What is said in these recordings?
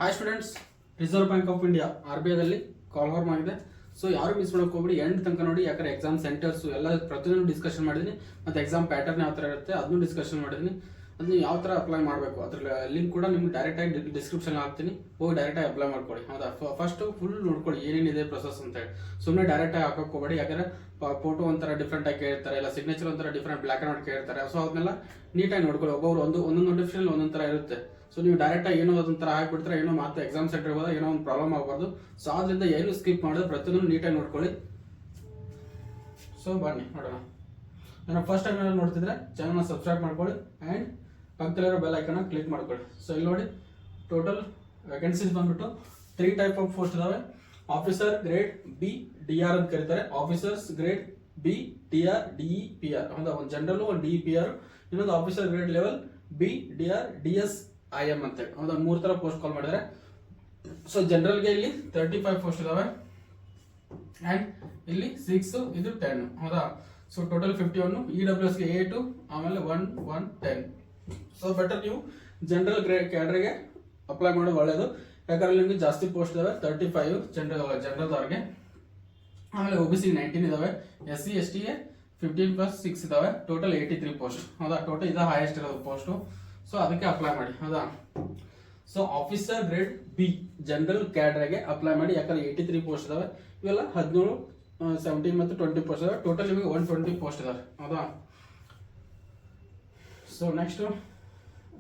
Hi students, reserve bank of India RBI call form ಆಗಿದೆ. So ಯಾರು miss ಮಾಡೋಕೆ ಹೋಗ್ಬಿಡಿ, ಎಂಡ್ ತನಕ ನೋಡಿ. ಯಾಕಂದ್ರೆ ಎಕ್ಸಾಮ್ ಸೆಂಟರ್ಸ್ ಎಲ್ಲ ಪ್ರತಿಯೊಂದು ಡಿಸ್ಕಷನ್ ಮಾಡಿದ್ದೀನಿ, ಮತ್ತು ಎಕ್ಸಾಮ್ ಪ್ಯಾಟರ್ನ್ ಯಾವ ಥರ ಇರುತ್ತೆ ಅದನ್ನು ಡಿಸ್ಕಷನ್ ಮಾಡಿದ್ದೀನಿ. ಅದನ್ನ ಯಾವ ಥರ ಅಪ್ಲೈ ಮಾಡಬೇಕು ಅದ್ರ ಲಿಂಕ್ ಕೂಡ ನಿಮ್ಗೆ ಡೈರೆಕ್ಟಾಗಿ ಡಿಸ್ಕ್ರಿಪ್ಷನ್ ಹಾಕ್ತೀನಿ, ಹೋಗಿ ಡೈರೆಕ್ಟಾಗಿ ಅಪ್ಲೈ ಮಾಡ್ಕೊಳ್ಳಿ. ಹೌದಾ, ಫಸ್ಟ್ ಫುಲ್ ನೋಡ್ಕೊಳ್ಳಿ ಏನೇನಿದೆ ಪ್ರೊಸೆಸ್ ಅಂತ ಹೇಳಿ. ಸುಮ್ಮನೆ ಡೈರೆಕ್ಟಾಗಿ ಹಾಕೋಕೆ ಹೋಗಬೇಡಿ, ಯಾಕಂದ್ರೆ ಫೋಟೋ ಒಂಥರ ಡಿಫ್ರೆಂಟ್ ಆಗಿ ಕೇಳ್ತಾರೆ, ಇಲ್ಲ ಸಿಗ್ನೇಚರ್ ಒಂಥರ ಡಿಫ್ರೆಂಟ್ ಬ್ಲ್ಯಾಕ್ ಆ್ಯಂಡ್ ವೈಟ್ ಕೇಳ್ತಾರೆ. ಸೊ ಅದನ್ನೆಲ್ಲ ನೀಟಾಗಿ ನೋಡ್ಕೊಳ್ಳಿ. ಒಬ್ಬೊಬ್ರು ಒಂದೊಂದು ನೋಟಿಫಿಕೇಶನ್ ಒಂದೊಂದು ಥರ ಇರುತ್ತೆ. ಸೊ ನೀವು ಡೈರೆಕ್ಟಾಗಿ ಏನೋ ಅದೊಂಥರ ಹಾಕ್ಬಿಡ್ತಾರೆ, ಏನೋ ಮತ್ತೆ ಎಕ್ಸಾಮ್ ಸೆಂಟರ್ಗೆ ಹೋದಾಗ ಏನೋ ಒಂದು ಪ್ರಾಬ್ಲಮ್ ಆಗಬಾರ್ದು. ಸೊ ಆದ್ರಿಂದ ಏನು ಸ್ಕಿಪ್ ಮಾಡೋದು ಪ್ರತಿಯೊಂದು ನೀಟಾಗಿ ನೋಡ್ಕೊಳ್ಳಿ. ಸೊ ಬನ್ನಿ ನೋಡೋಣ. ನಾನು ಫಸ್ಟ್ ಟೈಮ್ ಏನಾದ್ರು ನೋಡ್ತಿದ್ರೆ ಚಾನಲ್ನ ಸಬ್ಸ್ಕ್ರೈಬ್ ಮಾಡ್ಕೊಳ್ಳಿ ಆ್ಯಂಡ್ ಪಕ್ಕದಲ್ಲಿರೋ ಬೆಲ್ ಐಕನ್ನ ಕ್ಲಿಕ್ ಮಾಡ್ಕೊಳ್ಳಿ. ಸೊ ಇಲ್ಲಿ ನೋಡಿ, ಟೋಟಲ್ ವೇಕೆನ್ಸೀಸ್ ಬಂದ್ಬಿಟ್ಟು 3 ಟೈಪ್ ಆಫ್ ಪೋಸ್ಟ್ ಇದಾವೆ. ಆಫೀಸರ್ ಗ್ರೇಡ್ ಬಿ DR ಅಂತ ಕರೀತಾರೆ. Officers grade B DR DE PR. ಹೌದಾ, ಒಂದು ಜನರಲ್, ಒಂದು DE PR, ಇನ್ನೊಂದು officer grade level B DR DS IM ಅಂತ ಹೇಳಿ. ಹೌದಾ, 3 ಥರ ಪೋಸ್ಟ್ ಕಾಲ್ ಮಾಡಿದ್ದಾರೆ. ಸೊ ಜನರಲ್ಗೆ ಇಲ್ಲಿ 35 ಪೋಸ್ಟ್ ಇದಾವೆ ಆ್ಯಂಡ್ ಇಲ್ಲಿ 6, ಇದು 10. ಹೌದಾ, ಸೊ ಟೋಟಲ್ 51. EWSಗೆ 8, ಆಮೇಲೆ 1, 1, 10. ಸೊ ಬೆಟರ್ ನೀವು ಜನರಲ್ ಕ್ಯಾಡ್ರಿಗೆ ಅಪ್ಲೈ ಮಾಡೋದು ಒಳ್ಳೆಯದು, ಯಾಕಂದ್ರೆ ನಿಮಗೆ ಜಾಸ್ತಿ ಪೋಸ್ಟ್ ಇದಾವೆ. 35 ಜನರಲ್ದವ್ರಿಗೆ, ಆಮೇಲೆ OBC 19 ಇದಾವೆ, SC STಗೆ 15+6 ಇದಾವೆ. Total 83 post. ಹೌದಾ, ಟೋಟಲ್ ಇದು ಹೈಯೆಸ್ಟ್ ಇರೋದು ಪೋಸ್ಟು. ಸೊ ಅದಕ್ಕೆ ಅಪ್ಲೈ ಮಾಡಿ. ಹೌದಾ, so officer grade B general ಕ್ಯಾಡ್ರಿಗೆ ಅಪ್ಲೈ ಮಾಡಿ, ಯಾಕಂದ್ರೆ 83 ಪೋಸ್ಟ್ ಇದಾವೆ. ಇವೆಲ್ಲ 17, 17 ಮತ್ತು 20 ಪೋಸ್ಟ್ ಇದಾವೆ. ಟೋಟಲ್ ನಿಮಗೆ 120 ಪೋಸ್ಟ್ ಇದಾವೆ. ಹೌದಾ, ಸೊ ನೆಕ್ಸ್ಟ್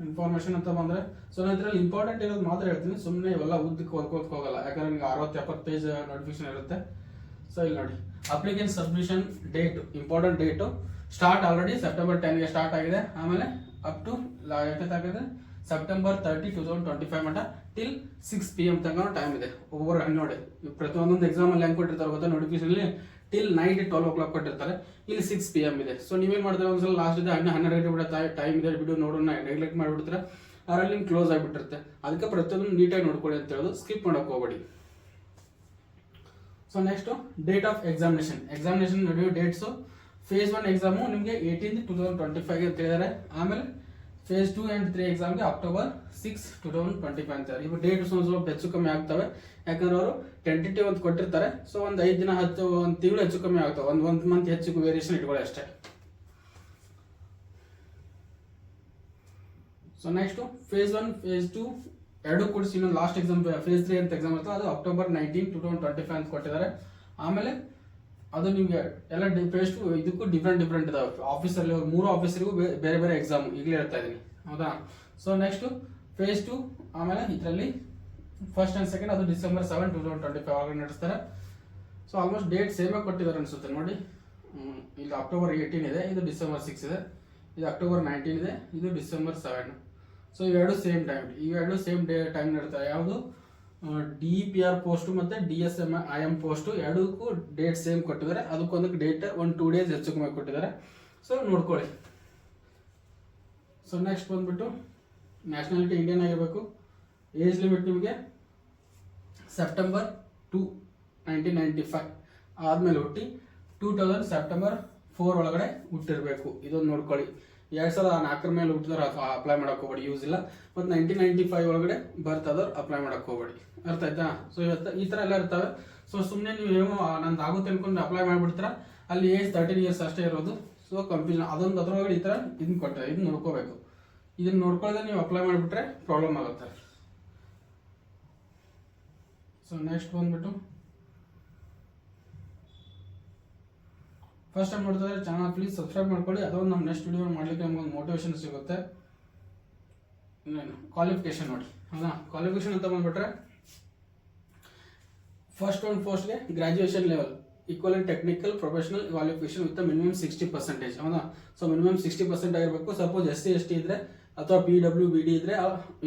ಇನ್ಫಾರ್ಮೇಶನ್ ಅಂತ ಬಂದರೆ, ಸೊ ನಾನು ಇದರಲ್ಲಿ ಇಂಪಾರ್ಟೆಂಟ್ ಇರೋದು ಮಾತ್ರ ಹೇಳ್ತೀನಿ, ಸುಮ್ಮನೆ ಇವೆಲ್ಲ ಉದ್ದಕ್ಕೆ ಓದ್ಕೋಕ್ ಹೋಗಲ್ಲ, ಯಾಕಂದ್ರೆ ನಿಮ್ಗೆ 60-70 ಪೇಜ್ ನೋಟಿಫಿಕೇಶನ್ ಇರುತ್ತೆ. ಸೊ ಇಲ್ಲಿ ನೋಡಿ, application submission date, important date start already September 10ಗೆ ಸ್ಟಾರ್ಟ್ ಆಗಿದೆ. ಆಮೇಲೆ ಅಪ್ ಟು ಎಷ್ಟಾಗಿದೆ September 30, 2025 ಮಟ್ಟ ಟಿಲ್ 6 PM ತನಕ ಟೈಮ್ ಇದೆ. ಓವರ್ ನೋಡಿ, ಪ್ರತಿಯೊಂದೊಂದು ಎಕ್ಸಾಮಲ್ಲಿ ಹೆಂಗೆ ಕೊಟ್ಟಿರ್ತಾರೆ ಗೊತ್ತಾ, ನೋಟಿಫಿಕೇಶನಲ್ಲಿ ಟಿಲ್ ನೈಟ್ 12 o'clock ಕೊಟ್ಟಿರ್ತಾರೆ, ಇಲ್ಲಿ 6 PM ಇದೆ. ಸೊ ನೀವೇನು ಮಾಡ್ತಾರೆ, ಒಂದ್ಸಲ ಲಾಸ್ಟ್ ಇದೆ 12 ಗಂಟೆ ಬಿಡ ಟೈಮ್ ಇದೆ, ವಿಡಿಯೋ ನೋಡೋಣ ನೆಗ್ಲೆಕ್ಟ್ ಮಾಡಿಬಿಡ್ತಾರೆ, ಅದರಲ್ಲಿ ನಿಮ್ಗೆ ಕ್ಲೋಸ್ ಆಗಿಬಿಟ್ಟಿರುತ್ತೆ. ಅದಕ್ಕೆ ಪ್ರತಿಯೊಂದು ನೀಟಾಗಿ ನೋಡ್ಕೊಳ್ಳಿ ಅಂತ ಹೇಳೋದು, ಸ್ಕಿಪ್ ಮಾಡೋಕೆ ಹೋಗಬೇಡಿ. So next date of examination ನಡೆಯೋ ಡೇಟ್ಸು. Phase 1 ಎಕ್ಸಾಮು ನಿಮಗೆ 18, 2025 ಅಂತ ಹೇಳಿದ್ದಾರೆ. ಆಮೇಲೆ Phase 2 and 3 ಎಕ್ಸಾಮ್ಗೆ October 6, 2025 ಅಂತ. ಇವು ಡೇಟ್ ಸ್ವಲ್ಪ ಹೆಚ್ಚು ಕಮ್ಮಿ ಆಗ್ತವೆ, ಯಾಕಂದ್ರೆ ಅವರು ಟೆಂಟೇಟಿವ್ ಅಂತ ಕೊಟ್ಟಿರ್ತಾರೆ. ಸೊ ಒಂದು 5 ದಿನ, 10, ಒಂದು ತಿಂಗಳು ಹೆಚ್ಚು ಕಮ್ಮಿ ಆಗ್ತವೆ, ಒಂದು ಮಂತ್ ಹೆಚ್ಚು ವೇರಿಯೇಷನ್ ಇಟ್ಕೊಳ್ಳಿ ಅಷ್ಟೇ. ಸೊ ನೆಕ್ಸ್ಟ್ Phase 1, Phase 2 ಎರಡು ಕೂಡಿಸಿ ಇನ್ನೊಂದು ಲಾಸ್ಟ್ ಎಕ್ಸಾಮ್ Phase 3 ಅಂತ ಎಕ್ಸಾಮ್ ಇರ್ತದೆ, ಅದು October 19, 2025 ಅಂತ ಕೊಟ್ಟಿದ್ದಾರೆ. ಆಮೇಲೆ ಅದು ನಿಮಗೆ ಎಲ್ಲ Phase 2 ಇದಕ್ಕೂ ಡಿಫ್ರೆಂಟ್ ಇದಾವೆ. ಆಫೀಸರ್ ಲೆವೆಲ್ 3 ಆಫೀಸರಿಗೂ ಬೇರೆ ಬೇರೆ ಎಕ್ಸಾಮ್ ಈಗಲೇ ಹೇಳ್ತಾ ಇದ್ದೀನಿ. ಹೌದಾ, ಸೊ ನೆಕ್ಸ್ಟ್ Phase 2, ಆಮೇಲೆ ಇದರಲ್ಲಿ ಫಸ್ಟ್ ಆ್ಯಂಡ್ ಸೆಕೆಂಡ್ ಅದು December 7, 2025 ಆಗ ನಡೆಸ್ತಾರೆ. ಸೊ ಆಲ್ಮೋಸ್ಟ್ ಡೇಟ್ ಸೇಮ್ ಆಗಿ ಕೊಟ್ಟಿದ್ದಾರೆ ಅನಿಸುತ್ತೆ ನೋಡಿ. ಇಲ್ಲಿ October 18 ಇದೆ, ಇದು December 6 ಇದೆ, ಇದು October 19 ಇದೆ, ಇದು December 7. ಸೊ ಇವೆರಡು ಸೇಮ್ ಟೈಮ್ ನಡೀತಾರೆ. ಯಾವುದು DE PR ಪೋಸ್ಟು ಮತ್ತು DSM-IM ಪೋಸ್ಟು ಎರಡಕ್ಕೂ ಡೇಟ್ ಸೇಮ್ ಕೊಟ್ಟಿದ್ದಾರೆ. ಅದಕ್ಕೊಂದಕ್ಕೆ ಡೇಟ್ 1-2 ಡೇಸ್ ಹೆಚ್ಚು ಕಮ್ಮಿ ಕೊಟ್ಟಿದ್ದಾರೆ. ಸೊ ನೋಡ್ಕೊಳ್ಳಿ. ಸೊ ನೆಕ್ಸ್ಟ್ ಬಂದ್ಬಿಟ್ಟು ನ್ಯಾಷನಾಲಿಟಿ ಇಂಡಿಯನ್ ಆಗಿರಬೇಕು. ಏಜ್ ಲಿಮಿಟ್ ನಿಮಗೆ September 2, 1995 ಆದಮೇಲೆ ಹುಟ್ಟಿ 2000 September 4 ಒಳಗಡೆ ಹುಟ್ಟಿರಬೇಕು. ಇದೊಂದು ನೋಡ್ಕೊಳ್ಳಿ. 2004 ಮೇಲೆ ಹುಟ್ಟಿದವ್ರು ಅಪ್ಲೈ ಮಾಡೋಕೆ ಹೋಗ್ಬೇಡಿ, ಯೂಸ್ ಇಲ್ಲ. ಮತ್ತು 1995 ಒಳಗಡೆ ಬರ್ತದವ್ರು ಅಪ್ಲೈ ಮಾಡೋಕೆ ಹೋಗ್ಬೇಡಿ. ಅರ್ಥ ಆಯ್ತಾ? ಸೊ ಇವತ್ತು ಈ ಥರ ಎಲ್ಲ ಇರ್ತವೆ. ಸೊ ಸುಮ್ಮನೆ ನೀವು ಏನೋ ನಂದು ಆಗುತ್ತೆ ಅನ್ಕೊಂಡು ಅಪ್ಲೈ ಮಾಡಿಬಿಡ್ತೀರ, ಅಲ್ಲಿ ಏಜ್ 13 years ಅಷ್ಟೇ ಇರೋದು. ಸೊ ಕನ್ಫ್ಯೂಷನ್ ಅದೊಂದು ಅದ್ರೊಳಗಡೆ ಈ ಥರ ಇದನ್ನ ಕೊಟ್ಟರೆ ಇದನ್ನ ನೋಡ್ಕೋಬೇಕು. ಇದನ್ನ ನೋಡ್ಕೊಳ್ಳೋದೇ ನೀವು ಅಪ್ಲೈ ಮಾಡಿಬಿಟ್ರೆ ಪ್ರಾಬ್ಲಮ್ ಆಗುತ್ತೆ. ಸೊ ನೆಕ್ಸ್ಟ್ ಬಂದ್ಬಿಟ್ಟು ಫಸ್ಟ್ ಟೈಮ್ ನೋಡ್ತಿದ್ರೆ ಚಾನಲ್ ಪ್ಲೀಸ್ ಸಬ್ಸ್ಕ್ರೈಬ್ ಮಾಡ್ಕೊಳ್ಳಿ. ಅದೊಂದು ನಮ್ಮ ನೆಕ್ಸ್ಟ್ ವಿಡಿಯೋ ಮಾಡಲಿಕ್ಕೆ ನಮ್ಗೊಂದು ಮೋಟಿವೇಶನ್ ಸಿಗುತ್ತೆ. ಇನ್ನೇನು ಕ್ವಾಲಿಫಿಕೇಶನ್ ನೋಡಿ. ಹೌದಾ, ಕ್ವಾಲಿಫಿಕೇಶನ್ ಅಂತ ಬಂದ್ಬಿಟ್ರೆ ಫಸ್ಟ್ ಒಂದು ಪೋಸ್ಟ್ಗೆ graduation level equivalent technical professional qualification with minimum 60%. ಹೌದಾ, ಸೊ ಮಿನಿಮಮ್ 60% ಆಗಿರಬೇಕು. ಸಪೋಸ್ SC ST ಇದ್ರೆ ಅಥವಾ PWBD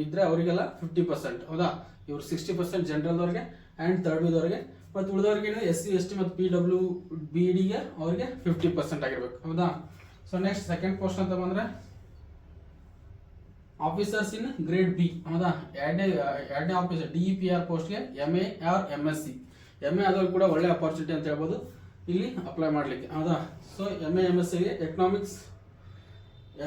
ಇದ್ರೆ ಅವರಿಗೆಲ್ಲ 50%. ಹೌದಾ, ಇವ್ರು 60% ಜನರಲ್ದವ್ರಿಗೆ ಆ್ಯಂಡ್ ಥರ್ಡ್ ವಿದವ್ರಿಗೆ, ಮತ್ತು ಉಳಿದವ್ರಿಗೆ SC ST ಮತ್ತು PWBDಗೆ ಅವ್ರಿಗೆ 50% ಆಗಿರ್ಬೇಕು. ಹೌದಾ, ಸೊ ನೆಕ್ಸ್ಟ್ ಸೆಕೆಂಡ್ ಪೋಸ್ಟ್ ಅಂತ ಬಂದರೆ ಆಫೀಸರ್ಸ್ ಇನ್ ಗ್ರೇಡ್ ಬಿ. ಹೌದಾ, ಎರಡನೇ ಆಫೀಸರ್ DE PR ಪೋಸ್ಟ್ಗೆ MA or MSc. MA ಆದವ್ರು ಕೂಡ ಒಳ್ಳೆ ಅಪಾರ್ಚುನಿಟಿ ಅಂತ ಹೇಳ್ಬೋದು ಇಲ್ಲಿ ಅಪ್ಲೈ ಮಾಡಲಿಕ್ಕೆ. ಹೌದಾ, ಸೊ MA MScಗೆ economics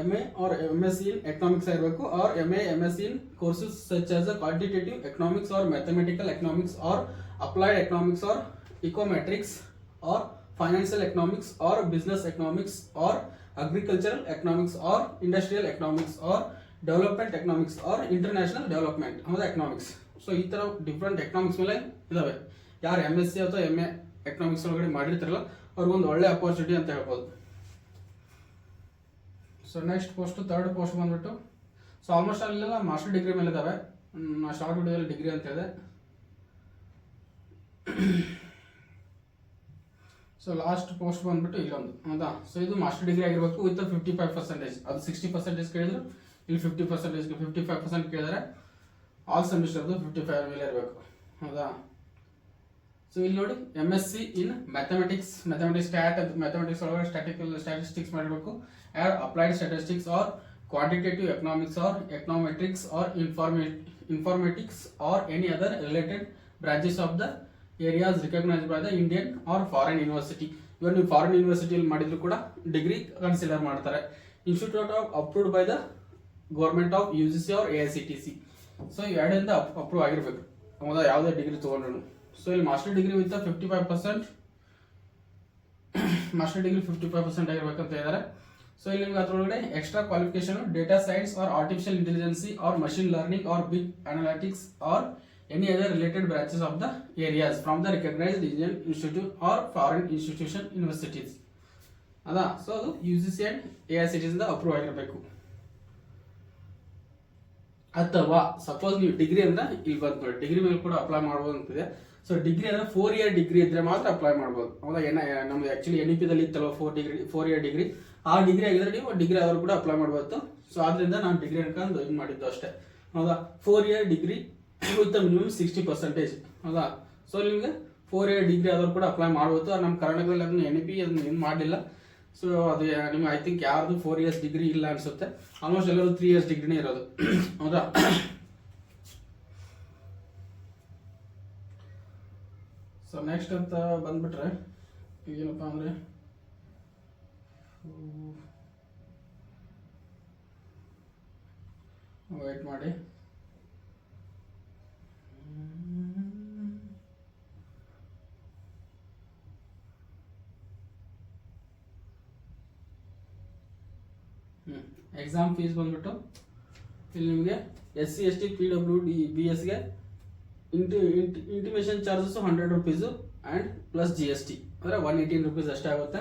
MA or MSc in economics ಆಗಿರಬೇಕು, or MA MSc in courses such as quantitative economics or mathematical economics or applied economics or econometrics or financial economics or business economics or agricultural economics or industrial economics or development economics R international development ಹೌದಾ economics. So ಈ ಥರ different economics ಮೇಲೆ ಇದಾವೆ. ಯಾರು MSc ಅಥವಾ MA economics ಒಳಗಡೆ ಮಾಡಿರ್ತಾರಲ್ಲ ಅವ್ರಿಗೊಂದು ಒಳ್ಳೆ ಅಪರ್ಚುನಿಟಿ ಅಂತ ಹೇಳ್ಬೋದು. So next post, third post ಬಂದ್ಬಿಟ್ಟು, ಸೊ ಆಲ್ಮೋಸ್ಟ್ ಅಲ್ಲೆಲ್ಲ ಮಾಸ್ಟರ್ ಡಿಗ್ರಿ ಮೇಲೆ ಇದಾವೆ. ನಾ ಶಾರ್ಟ್ ವಿಡಿಯೋದಲ್ಲಿ ಡಿಗ್ರಿ ಅಂತ ಹೇಳಿದೆ. ಸೊ ಲಾಸ್ಟ್ ಪೋಸ್ಟ್ ಬಂದ್ಬಿಟ್ಟು ಇಲ್ಲೊಂದು ಹೌದಾ. ಸೊ ಇದು ಮಾಸ್ಟರ್ ಡಿಗ್ರಿ ಆಗಿರಬೇಕು ವಿತ್ 55%. ಅದು 60% ಕೇಳಿದ್ರು, ಇಲ್ಲಿ 50%, 55% ಕೇಳಿದರೆ ಆಲ್ ಸೆಮಿಸ್ಟರ್ದು 55 ಮೇಲೆ ಇರಬೇಕು ಹೌದಾ. ಸೊ ಇಲ್ಲಿ ನೋಡಿ MSc ಇನ್ ಮ್ಯಾಥಮೆಟಿಕ್ಸ್ ಮ್ಯಾಥಮೆಟಿಕ್ಸ್ ಒಳಗಡೆ ಸ್ಟ್ಯಾಟಿಸ್ಟಿಕ್ಸ್ ಮಾಡಿರಬೇಕು. Or applied statistics or quantitative economics or econometrics or informatics or any other related branches of the areas recognised by the Indian or foreign university. ಇವಾಗ ನೀವು foreign ಯೂನಿವರ್ಸಿಟಿಯಲ್ಲಿ ಮಾಡಿದ್ರು ಕೂಡ degree consider ಮಾಡ್ತಾರೆ. Institute of approved by the government of UGC or AICTC. So ಎರಡರಿಂದ approve ಆಗಿರ್ಬೇಕು ಹೌದಾ, ಯಾವುದೇ ಡಿಗ್ರಿ ತೊಗೊಂಡ್ರು. ಸೊ ಇಲ್ಲಿ master degree with 55%, master degree 55% ಆಗಿರ್ಬೇಕಂತ ಹೇಳಿದ್ದಾರೆ. ಸೊ ಇಲ್ಲಿ ನಿಮ್ಗೆ ಅದರೊಳಗಡೆ extra qualification data science or artificial intelligence or machine learning or big analytics or any other related branches of the areas from the recognised Indian institute or foreign institution universities ಅದಾ. So ಅದು UGC and AICTC ಇಂದ approve ಆಗಿರಬೇಕು. ಅಥವಾ suppose ನೀವು degree ಅಂದ್ರೆ ಇಲ್ಲಿ ಬಂದ್ಬಿಡಿ, degree ಮೇಲೆ ಕೂಡ ಅಪ್ಲೈ ಮಾಡ್ಬೋದು ಅಂತಿದೆ. ಸೊ ಡಿಗ್ರಿ ಅಂದ್ರೆ 4 ಇಯರ್ ಡಿಗ್ರಿ ಇದ್ರೆ ಮಾತ್ರ ಅಪ್ಲೈ ಮಾಡ್ಬೋದು ಹೌದಾ. ನಮ್ದು ಆಕ್ಚುಲಿ NEP ದಲ್ಲಿ ಇತ್ತಲ್ಲ 4 ಇಯರ್ ಡಿಗ್ರಿ, ಆ ಡಿಗ್ರಿ ಆಗಿದ್ರೆ ನೀವು ಡಿಗ್ರಿ ಆದ್ರೂ ಕೂಡ ಅಪ್ಲೈ ಮಾಡ್ಬೋದು. ಸೊ ಆದ್ರಿಂದ ನಾನು ಡಿಗ್ರಿ ಅನ್ಕೊಂಡು ಇದು ಮಾಡಿದ್ದು ಅಷ್ಟೇ ಹೌದಾ. 4 ಇಯರ್ ಡಿಗ್ರಿ ವಿತ್ ಮಿನಿಮಮ್ 60% ಹೌದಾ. ಸೊ ನಿಮಗೆ 4 ಇಯರ್ ಡಿಗ್ರಿ ಆದ್ರೂ ಕೂಡ ಅಪ್ಲೈ ಮಾಡ್ಬೋದು. ನಮ್ಮ ಕರ್ನಾಟಕದಲ್ಲಿ ಅದನ್ನ NEP ಅದನ್ನ ಏನು ಮಾಡಲಿಲ್ಲ. ಸೊ ಅದು ನಿಮ್ಗೆ ಐ ಥಿಂಕ್ ಯಾರ್ದು 4 ಇಯರ್ಸ್ ಡಿಗ್ರಿ ಇಲ್ಲ ಅನ್ಸುತ್ತೆ. ಆಲ್ಮೋಸ್ಟ್ ಎಲ್ಲರೂ 3 ಇಯರ್ಸ್ ಡಿಗ್ರಿನೇ ಇರೋದು ಹೌದಾ. ಸೊ ನೆಕ್ಸ್ಟ್ ಅಂತ ಬಂದ್ಬಿಟ್ರೆ ಏನಪ್ಪ ಅಂದರೆ, ವೇಟ್ ಮಾಡಿ, ಎಕ್ಸಾಮ್ ಫೀಸ್ ಬಂದ್ಬಿಟ್ಟು ಇಲ್ಲಿ ನಿಮಗೆ SC ST PWD BSಗೆ intimation charges 100 rupees and plus GST ಅಂದರೆ 118 ರೂಪೀಸ್ ಅಷ್ಟೇ ಆಗುತ್ತೆ.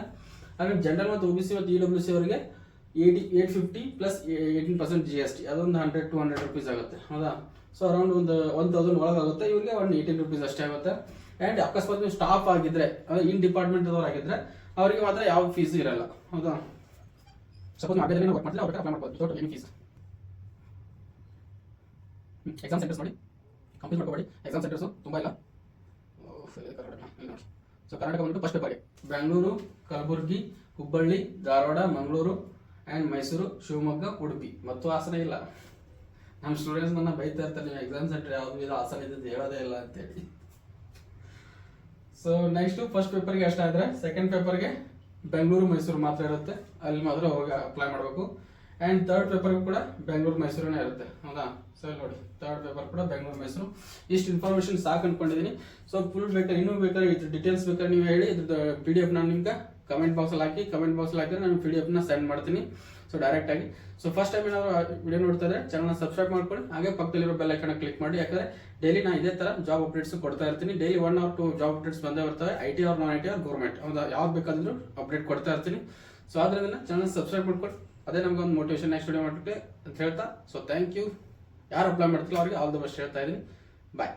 ಆದರೆ ಜನರಲ್ ಮತ್ತು OBC ಮತ್ತು EWC ಅವರಿಗೆ 850 ಪ್ಲಸ್ 18% GST, ಅದೊಂದು 100-200 ರೂಪೀಸ್ ಆಗುತ್ತೆ ಹೌದಾ. ಸೊ ಅರೌಂಡ್ ಒಂದು 1000 ಒಳಗಾಗುತ್ತೆ. ಇವ್ರಿಗೆ 118 ರೂಪೀಸ್ ಅಷ್ಟೇ ಆಗುತ್ತೆ. ಆ್ಯಂಡ್ ಅಕಸ್ಮಾತ್ ನೀವು ಸ್ಟಾಫ್ ಆಗಿದ್ರೆ ಅಂದರೆ ಇನ್ ಡಿಪಾರ್ಟ್ಮೆಂಟ್ ಅವ್ರು ಆಗಿದ್ರೆ ಅವರಿಗೆ ಮಾತ್ರ ಯಾವ ಫೀಸ್ ಇರಲ್ಲ ಹೌದಾ. ಸಪೋಸ್ ಆರ್ಬಿಐದಲ್ಲಿ ವರ್ಕ್ ಮಾಡ್ತಿಲ್ಲ ಅವ್ರಿಗೆ ಅಪ್ಲೈ ಮಾಡ್ಬೋದು without any fees. Exam centres ನೋಡಿ ಕಂಪ್ಲೀಟ್ ಮಾಡ್ಕೊಬೇಡಿ, ಎಕ್ಸಾಮ್ ಸೆಂಟರ್ಸು ತುಂಬ ಇಲ್ಲ. ಕರ್ನಾಟಕ ಇಲ್ಲಿ ನೋಡಿ. ಸೊ ಕರ್ನಾಟಕ ಬಂದ್ಬಿಟ್ಟು ಫಸ್ಟ್ ಪೇಪರ್ಗೆ ಬೆಂಗಳೂರು, ಕಲಬುರಗಿ, ಹುಬ್ಬಳ್ಳಿ, ಧಾರವಾಡ, ಮಂಗಳೂರು ಆ್ಯಂಡ್ ಮೈಸೂರು, ಶಿವಮೊಗ್ಗ, ಉಡುಪಿ ಮತ್ತು ಹಾಸನ ಇಲ್ಲ. ನಮ್ಮ ಸ್ಟೂಡೆಂಟ್ಸ್ ನನ್ನ ಬೈತಾ ಇರ್ತಾರೆ, ನೀವು ಎಕ್ಸಾಮ್ ಸೆಂಟರ್ ಯಾವುದು ಇಲ್ಲ ಹಾಸನ ಇದ್ದದ್ದು ಹೇಳೋದೇ ಇಲ್ಲ ಅಂತೇಳಿ. ಸೊ ನೆಕ್ಸ್ಟ್ ಫಸ್ಟ್ ಪೇಪರ್ಗೆ ಅಷ್ಟಾದರೆ ಸೆಕೆಂಡ್ ಪೇಪರ್ಗೆ ಬೆಂಗಳೂರು ಮೈಸೂರು ಮಾತ್ರ ಇರುತ್ತೆ, ಅಲ್ಲಿ ಮಾತ್ರ ಹೋಗಿ ಅಪ್ಲೈ ಮಾಡಬೇಕು. ಆ್ಯಂಡ್ ಥರ್ಡ್ ಪೇಪರ್ಗೂ ಕೂಡ ಬೆಂಗಳೂರು ಮೈಸೂರೇ ಇರುತ್ತೆ ಹೌದಾ. ಸೊ ನೋಡಿ ಥರ್ಡ್ ಪೇಪರ್ ಕೂಡ ಬೆಂಗಳೂರು ಮೈಸೂರು. ಇಷ್ಟು ಇನ್ಫಾರ್ಮೇಷನ್ ಸಾಕು ಅನ್ಕೊಂಡಿದ್ದೀನಿ. ಸೊ ಫುಲ್ ಬೇಕಾದ್ರೆ ಇನ್ನೂ ಬೇಕಾದ್ರೆ ಇದ್ರ ಡೀಟೇಲ್ಸ್ ಬೇಕಾದ್ರೆ ನೀವು ಹೇಳಿ, ಇದ್ರದ್ದು PDF ನಾನು ನಿಮ್ಗೆ ಕಮೆಂಟ್ ಬಾಕ್ಸಲ್ಲಿ ಹಾಕಿದ್ರೆ ನಾನು PDF ಸೆಂಡ್ ಮಾಡ್ತೀನಿ ಸೊ ಡೈರೆಕ್ಟಾಗಿ. ಸೊ ಫಸ್ಟ್ ಟೈಮ್ ಏನಾದ್ರು ವಿಡಿಯೋ ನೋಡ್ತಾ ಇದ್ರೆ ಚಾನಲ್ನ ಸಬ್ಸ್ಕ್ರೈಬ್ ಮಾಡ್ಕೊಳ್ಳಿ, ಹಾಗೆ ಪಕ್ಕದಲ್ಲಿರೋ ಬೆಲ್ ಐಕಾನ್ ಕ್ಲಿಕ್ ಮಾಡಿ. ಯಾಕಂದರೆ ಡೈಲಿ ನಾನು ಇದೇ ಥರ ಜಾಬ್ ಅಪ್ಡೇಟ್ಸ್ ಕೊಡ್ತಾ ಇರ್ತೀನಿ. ಡೈಲಿ 1 or 2 ಜಾಬ್ ಅಪ್ಡೇಟ್ಸ್ ಬಂದೇ ಬರ್ತವೆ, IT or non IT or government ಹೌದಾ, ಯಾವ್ದು ಬೇಕಾದ್ರೂ ಅಪ್ಡೇಟ್ ಕೊಡ್ತಾ ಇರ್ತೀನಿ. ಸೊ ಆದ್ದರಿಂದ ಚಾನಲ್ ಸಬ್ಸ್ಕ್ರೈಬ್ ಮಾಡ್ಕೊಳ್ಳಿ, ಅದೇ ನಮ್ಗೆ ಒಂದು ಮೋಟಿವೇಶನ್ ನೆಕ್ಸ್ಟ್ ವಿಡಿಯೋ ಮಾಡ್ಬಿಟ್ಟೆ ಅಂತ ಹೇಳ್ತಾ. So thank you. ಯಾರು ಅಪ್ಲೈ ಮಾಡ್ತಿಲ್ಲ ಅವ್ರಿಗೆ ಆಲ್ ದ ಬೆಸ್ಟ್ ಹೇಳ್ತಾ ಇದ್ದೀನಿ. ಬಾಯ್.